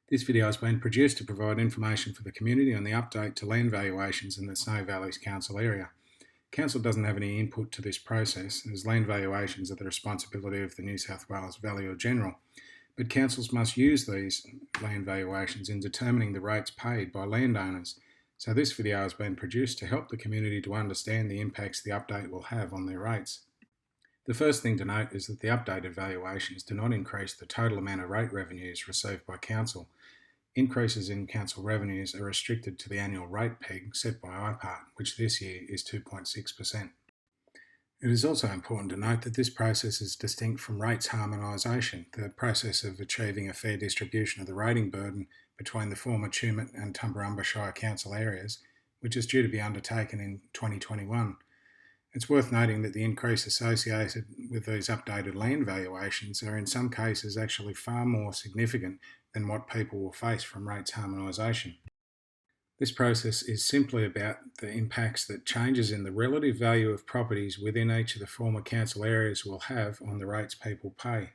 This video has been produced to provide information for the community on the update to land valuations in the Snowy Valleys Council area. Council doesn't have any input to this process, as land valuations are the responsibility of the New South Wales Valuer General, but councils must use these land valuations in determining the rates paid by landowners. So this video has been produced to help the community to understand the impacts the update will have on their rates. The first thing to note is that the updated valuations do not increase the total amount of rate revenues received by council. Increases in council revenues are restricted to the annual rate peg set by IPART, which this year is 2.6%. It is also important to note that this process is distinct from rates harmonisation, the process of achieving a fair distribution of the rating burden between the former Tumut and Tumbarumba Shire council areas, which is due to be undertaken in 2021. It's worth noting that the increase associated with these updated land valuations are in some cases actually far more significant than what people will face from rates harmonisation. This process is simply about the impacts that changes in the relative value of properties within each of the former council areas will have on the rates people pay.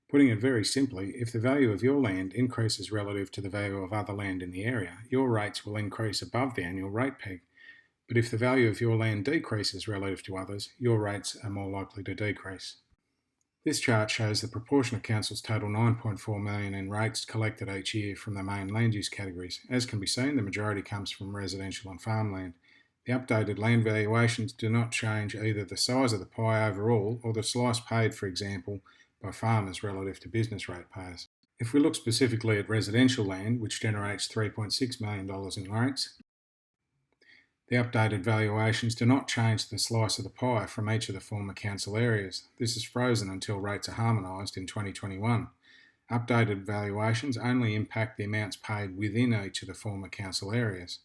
Putting it very simply, if the value of your land increases relative to the value of other land in the area, your rates will increase above the annual rate peg. But if the value of your land decreases relative to others, your rates are more likely to decrease. This chart shows the proportion of council's total $9.4 million in rates collected each year from the main land use categories. As can be seen, the majority comes from residential and farmland. The updated land valuations do not change either the size of the pie overall or the slice paid, for example, by farmers relative to business ratepayers. If we look specifically at residential land, which generates $3.6 million in rates, the updated valuations do not change the slice of the pie from each of the former council areas. This is frozen until rates are harmonised in 2021. Updated valuations only impact the amounts paid within each of the former council areas.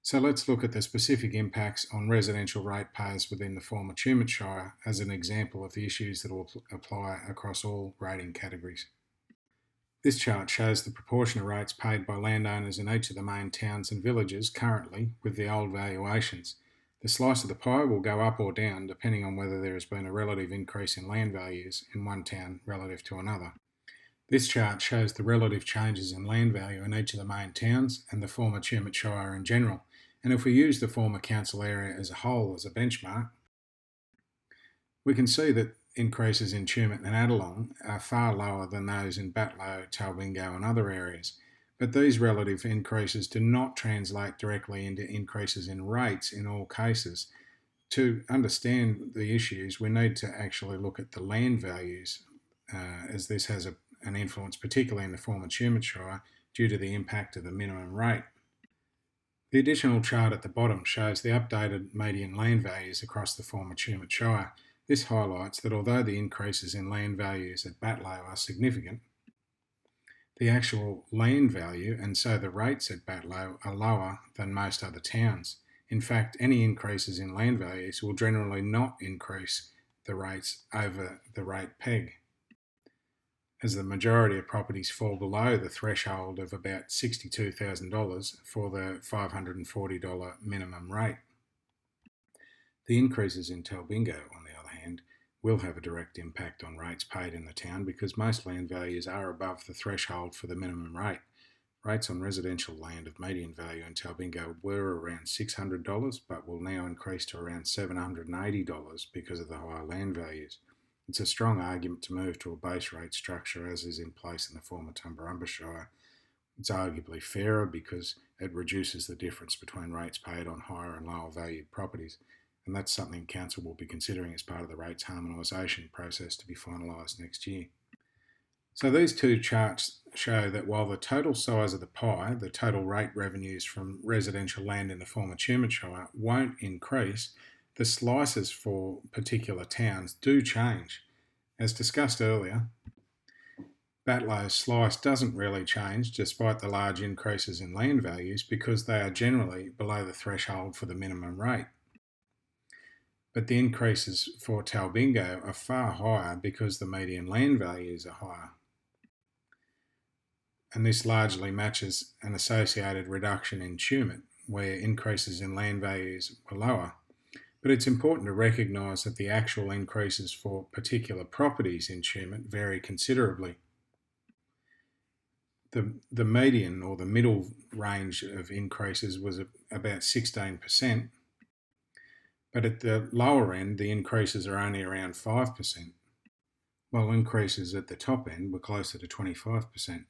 So let's look at the specific impacts on residential ratepayers within the former Tumut Shire as an example of the issues that will apply across all rating categories. This chart shows the proportion of rates paid by landowners in each of the main towns and villages currently with the old valuations. The slice of the pie will go up or down depending on whether there has been a relative increase in land values in one town relative to another. This chart shows the relative changes in land value in each of the main towns and the former Tumut Shire in general. And if we use the former council area as a whole as a benchmark, we can see that increases in Tumut and Adelong are far lower than those in Batlow, Talbingo and other areas. But these relative increases do not translate directly into increases in rates in all cases. To understand the issues, we need to actually look at the land values, as this has an influence, particularly in the former Tumut Shire, due to the impact of the minimum rate. The additional chart at the bottom shows the updated median land values across the former Tumut Shire. This highlights that although the increases in land values at Batlow are significant, the actual land value and so the rates at Batlow are lower than most other towns. In fact, any increases in land values will generally not increase the rates over the rate peg, as the majority of properties fall below the threshold of about $62,000 for the $540 minimum rate. The increases in Talbingo, on the other hand, will have a direct impact on rates paid in the town because most land values are above the threshold for the minimum rate. Rates on residential land of median value in Talbingo were around $600 but will now increase to around $780 because of the higher land values. It's a strong argument to move to a base rate structure as is in place in the former Tumbarumba Shire. It's arguably fairer because it reduces the difference between rates paid on higher and lower valued properties. And that's something Council will be considering as part of the rates harmonisation process to be finalised next year. So these two charts show that while the total size of the pie, the total rate revenues from residential land in the former Tumut Shire, won't increase, the slices for particular towns do change. As discussed earlier, Batlow's slice doesn't really change despite the large increases in land values because they are generally below the threshold for the minimum rate. But the increases for Talbingo are far higher because the median land values are higher. And this largely matches an associated reduction in Tumut, where increases in land values were lower. But it's important to recognise that the actual increases for particular properties in Tumut vary considerably. The median or the middle range of increases was about 16%, but at the lower end, the increases are only around 5%, while increases at the top end were closer to 25%.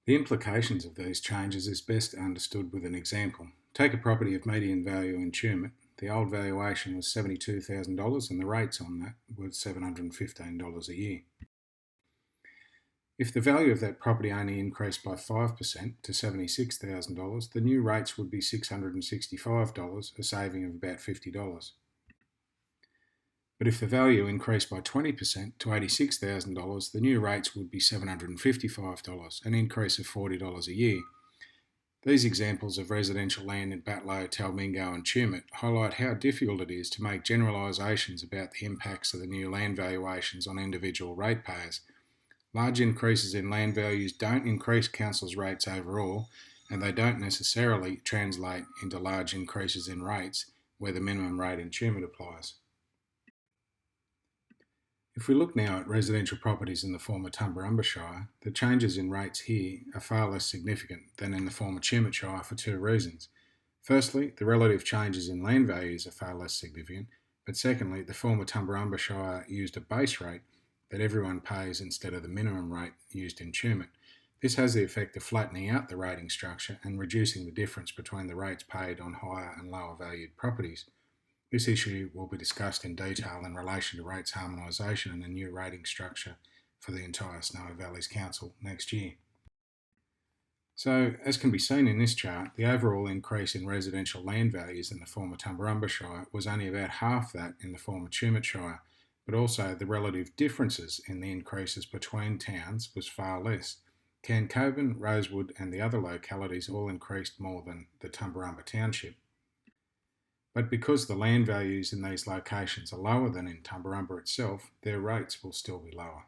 The implications of these changes is best understood with an example. Take a property of median value in Tumut. The old valuation was $72,000 and the rates on that were $715 a year. If the value of that property only increased by 5% to $76,000, the new rates would be $665, a saving of about $50. But if the value increased by 20% to $86,000, the new rates would be $755, an increase of $40 a year. These examples of residential land in Batlow, Talmingo and Tumut highlight how difficult it is to make generalisations about the impacts of the new land valuations on individual ratepayers. Large increases in land values don't increase councils' rates overall, and they don't necessarily translate into large increases in rates where the minimum rate in Tumut applies. If we look now at residential properties in the former Tumbarumba Shire, the changes in rates here are far less significant than in the former Tumut Shire for two reasons. Firstly, the relative changes in land values are far less significant, but secondly, the former Tumbarumba Shire used a base rate that everyone pays instead of the minimum rate used in Tumut. This has the effect of flattening out the rating structure and reducing the difference between the rates paid on higher and lower valued properties. This issue will be discussed in detail in relation to rates harmonisation and a new rating structure for the entire Snowy Valleys Council next year. So, as can be seen in this chart, the overall increase in residential land values in the former Tumbarumba Shire was only about half that in the former Tumut Shire, but also the relative differences in the increases between towns was far less. Cancoban, Rosewood and the other localities all increased more than the Tumbarumba Township. But because the land values in these locations are lower than in Tumbarumba itself, their rates will still be lower.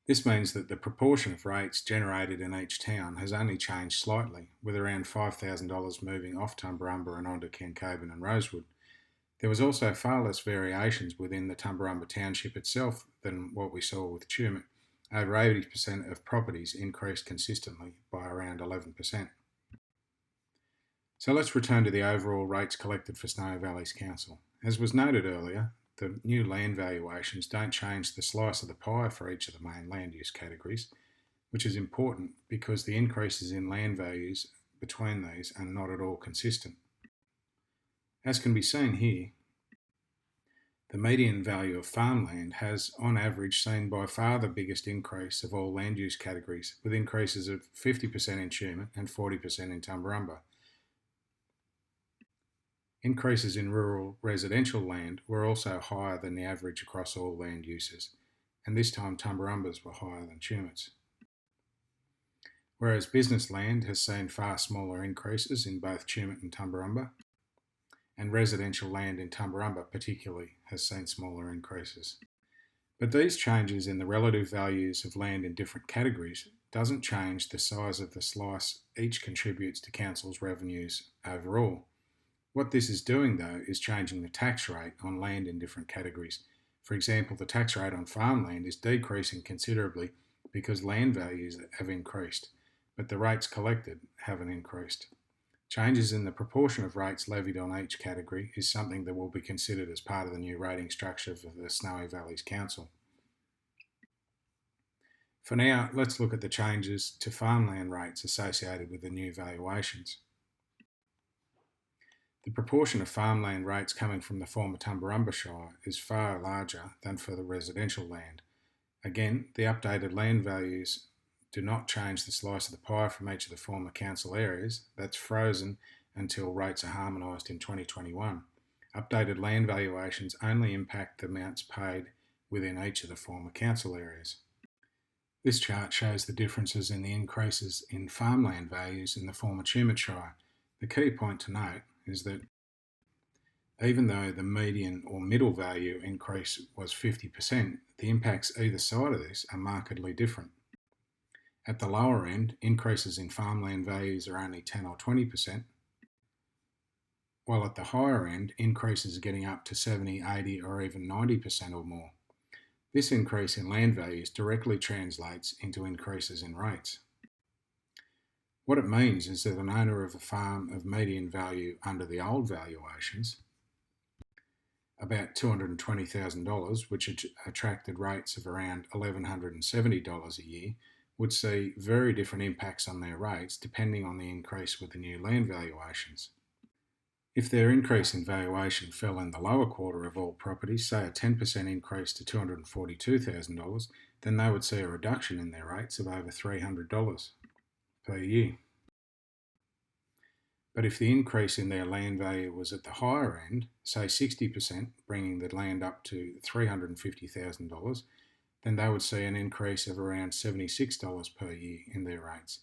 This means that the proportion of rates generated in each town has only changed slightly, with around $5,000 moving off Tumbarumba and onto Cancoban and Rosewood. There was also far less variations within the Tumbarumba Township itself than what we saw with Tumut. Over 80% of properties increased consistently by around 11%. So let's return to the overall rates collected for Snowy Valleys Council. As was noted earlier, the new land valuations don't change the slice of the pie for each of the main land use categories, which is important because the increases in land values between these are not at all consistent. As can be seen here, the median value of farmland has, on average, seen by far the biggest increase of all land use categories, with increases of 50% in Tumut and 40% in Tumbarumba. Increases in rural residential land were also higher than the average across all land uses, and this time Tumbarumba's were higher than Tumut's. Whereas business land has seen far smaller increases in both Tumut and Tumbarumba, and residential land in Tumbarumba particularly has seen smaller increases. But these changes in the relative values of land in different categories doesn't change the size of the slice each contributes to council's revenues overall. What this is doing, though, is changing the tax rate on land in different categories. For example, the tax rate on farmland is decreasing considerably because land values have increased, but the rates collected haven't increased. Changes in the proportion of rates levied on each category is something that will be considered as part of the new rating structure for the Snowy Valleys Council. For now, let's look at the changes to farmland rates associated with the new valuations. The proportion of farmland rates coming from the former Tumbarumba Shire is far larger than for the residential land. Again, the updated land values do not change the slice of the pie from each of the former council areas. That's frozen until rates are harmonised in 2021. Updated land valuations only impact the amounts paid within each of the former council areas. This chart shows the differences in the increases in farmland values in the former Tumut Shire. The key point to note is that even though the median or middle value increase was 50%, the impacts either side of this are markedly different. At the lower end, increases in farmland values are only 10 or 20%, while at the higher end, increases are getting up to 70, 80 or even 90% or more. This increase in land values directly translates into increases in rates. What it means is that an owner of a farm of median value under the old valuations, about $220,000, which attracted rates of around $1,170 a year, would see very different impacts on their rates depending on the increase with the new land valuations. If their increase in valuation fell in the lower quarter of all properties, say a 10% increase to $242,000, then they would see a reduction in their rates of over $300 per year. But if the increase in their land value was at the higher end, say 60%, bringing the land up to $350,000, then they would see an increase of around $76 per year in their rates.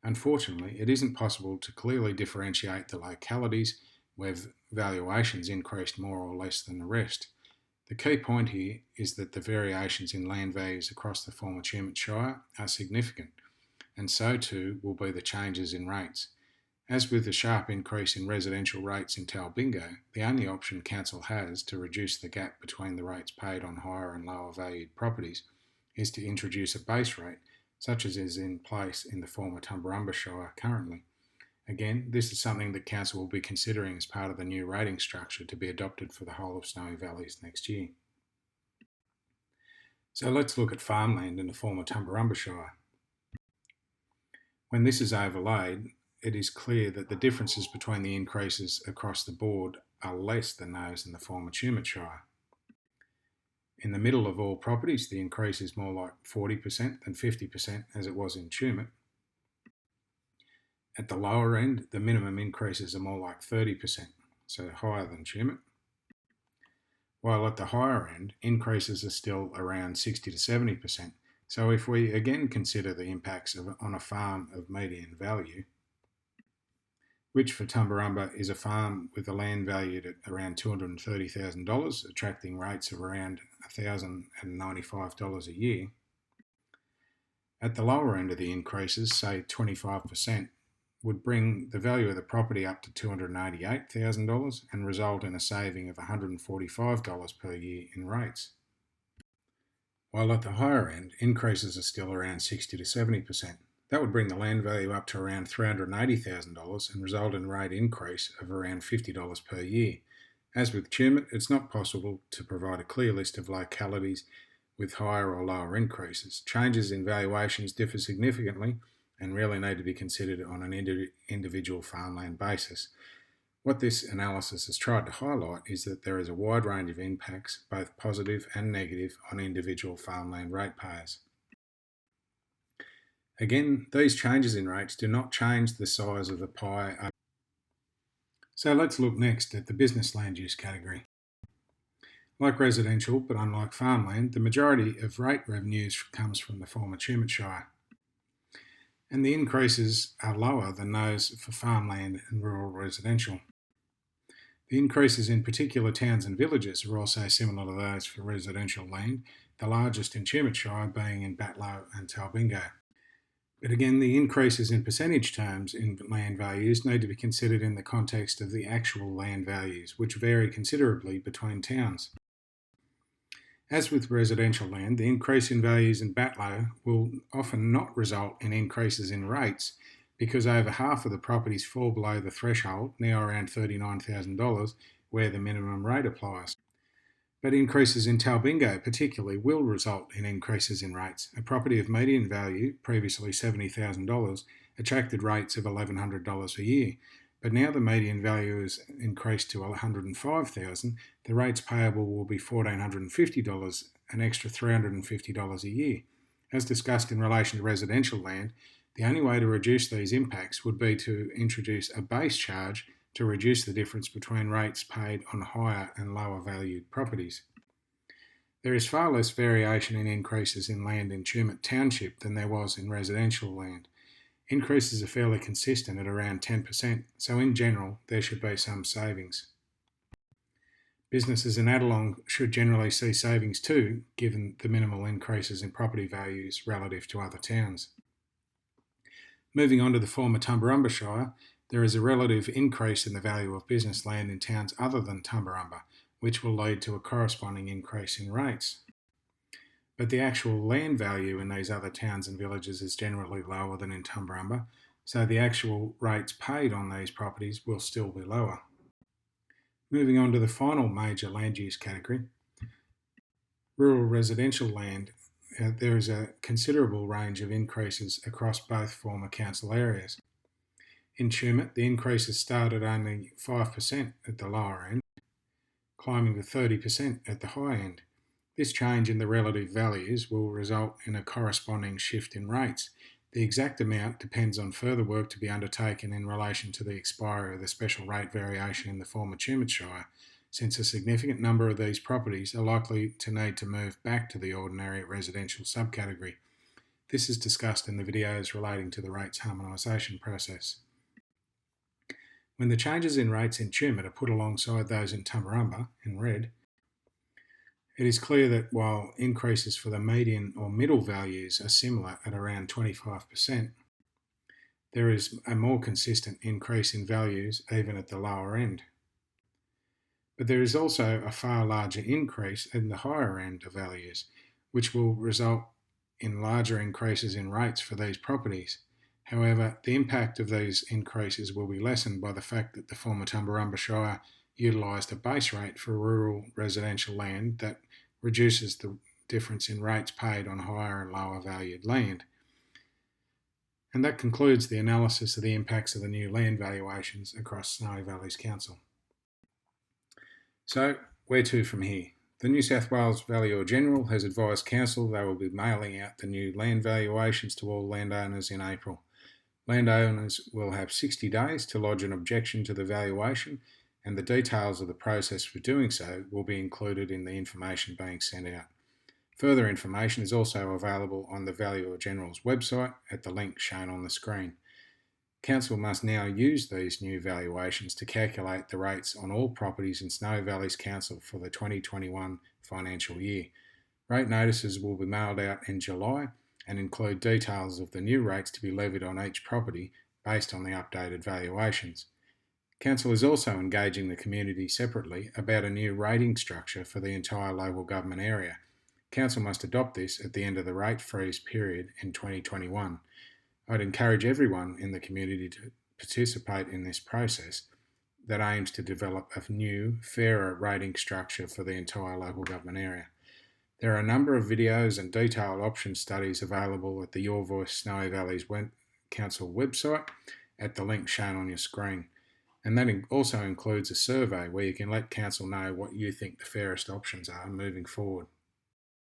Unfortunately, it isn't possible to clearly differentiate the localities where valuations increased more or less than the rest. The key point here is that the variations in land values across the former Tumut Shire are significant, and so too will be the changes in rates. As with the sharp increase in residential rates in Talbingo, the only option Council has to reduce the gap between the rates paid on higher and lower valued properties is to introduce a base rate, such as is in place in the former Tumbarumba Shire currently. Again, this is something that Council will be considering as part of the new rating structure to be adopted for the whole of Snowy Valleys next year. So let's look at farmland in the former Tumbarumba Shire. When this is overlaid, it is clear that the differences between the increases across the board are less than those in the former Tumut Shire. In the middle of all properties, the increase is more like 40% than 50% as it was in Tumut. At the lower end, the minimum increases are more like 30%, so higher than Tumut. While at the higher end, increases are still around 60 to 70%. So if we again consider the impacts on a farm of median value, which for Tumbarumba is a farm with the land valued at around $230,000, attracting rates of around $1,095 a year. At the lower end of the increases, say 25%, would bring the value of the property up to $288,000 and result in a saving of $145 per year in rates. While at the higher end, increases are still around 60 to 70%. That would bring the land value up to around $380,000 and result in a rate increase of around $50 per year. As with Tumut, it's not possible to provide a clear list of localities with higher or lower increases. Changes in valuations differ significantly and really need to be considered on an individual farmland basis. What this analysis has tried to highlight is that there is a wide range of impacts, both positive and negative, on individual farmland ratepayers. Again, these changes in rates do not change the size of the pie. So let's look next at the business land use category. Like residential, but unlike farmland, the majority of rate revenues comes from the former Tumut Shire, and the increases are lower than those for farmland and rural residential. The increases in particular towns and villages are also similar to those for residential land, the largest in Tumut Shire being in Batlow and Talbingo. But again, the increases in percentage terms in land values need to be considered in the context of the actual land values, which vary considerably between towns. As with residential land, the increase in values in Batlow will often not result in increases in rates because over half of the properties fall below the threshold, now around $39,000, where the minimum rate applies. But increases in Talbingo particularly will result in increases in rates. A property of median value, previously $70,000, attracted rates of $1,100 a year. But now the median value is increased to $105,000, the rates payable will be $1,450, an extra $350 a year. As discussed in relation to residential land, the only way to reduce these impacts would be to introduce a base charge to reduce the difference between rates paid on higher and lower valued properties. There is far less variation in increases in land in Tumut Township than there was in residential land. Increases are fairly consistent at around 10%, so in general there should be some savings. Businesses in Adelong should generally see savings too, given the minimal increases in property values relative to other towns. Moving on to the former Tumbarumba Shire, there is a relative increase in the value of business land in towns other than Tumbarumba, which will lead to a corresponding increase in rates. but the actual land value in these other towns and villages is generally lower than in Tumbarumba, so the actual rates paid on these properties will still be lower. Moving on to the final major land use category, rural residential land. There is a considerable range of increases across both former council areas. In Tumut, the increases start at only 5% at the lower end, climbing to 30% at the high end. This change in the relative values will result in a corresponding shift in rates. The exact amount depends on further work to be undertaken in relation to the expiry of the special rate variation in the former Tumut Shire, since a significant number of these properties are likely to need to move back to the ordinary residential subcategory. This is discussed in the videos relating to the rates harmonisation process. When the changes in rates in Tumut are put alongside those in Tumbarumba, in red, it is clear that while increases for the median or middle values are similar at around 25%, there is a more consistent increase in values even at the lower end. But there is also a far larger increase in the higher end of values, which will result in larger increases in rates for these properties. However, the impact of these increases will be lessened by the fact that the former Tumbarumba Shire utilised a base rate for rural residential land that reduces the difference in rates paid on higher and lower valued land. And that concludes the analysis of the impacts of the new land valuations across Snowy Valleys Council. So, where to from here? The New South Wales Valuer General has advised Council they will be mailing out the new land valuations to all landowners in April. Landowners will have 60 days to lodge an objection to the valuation, and the details of the process for doing so will be included in the information being sent out. Further information is also available on the Valuer General's website at the link shown on the screen. Council must now use these new valuations to calculate the rates on all properties in Snowy Valleys Council for the 2021 financial year. Rate notices will be mailed out in July and include details of the new rates to be levied on each property based on the updated valuations. Council is also engaging the community separately about a new rating structure for the entire local government area. Council must adopt this at the end of the rate freeze period in 2021. I'd encourage everyone in the community to participate in this process that aims to develop a new, fairer rating structure for the entire local government area. There are a number of videos and detailed option studies available at the Your Voice Snowy Valleys Council website at the link shown on your screen. And that also includes a survey where you can let Council know what you think the fairest options are moving forward.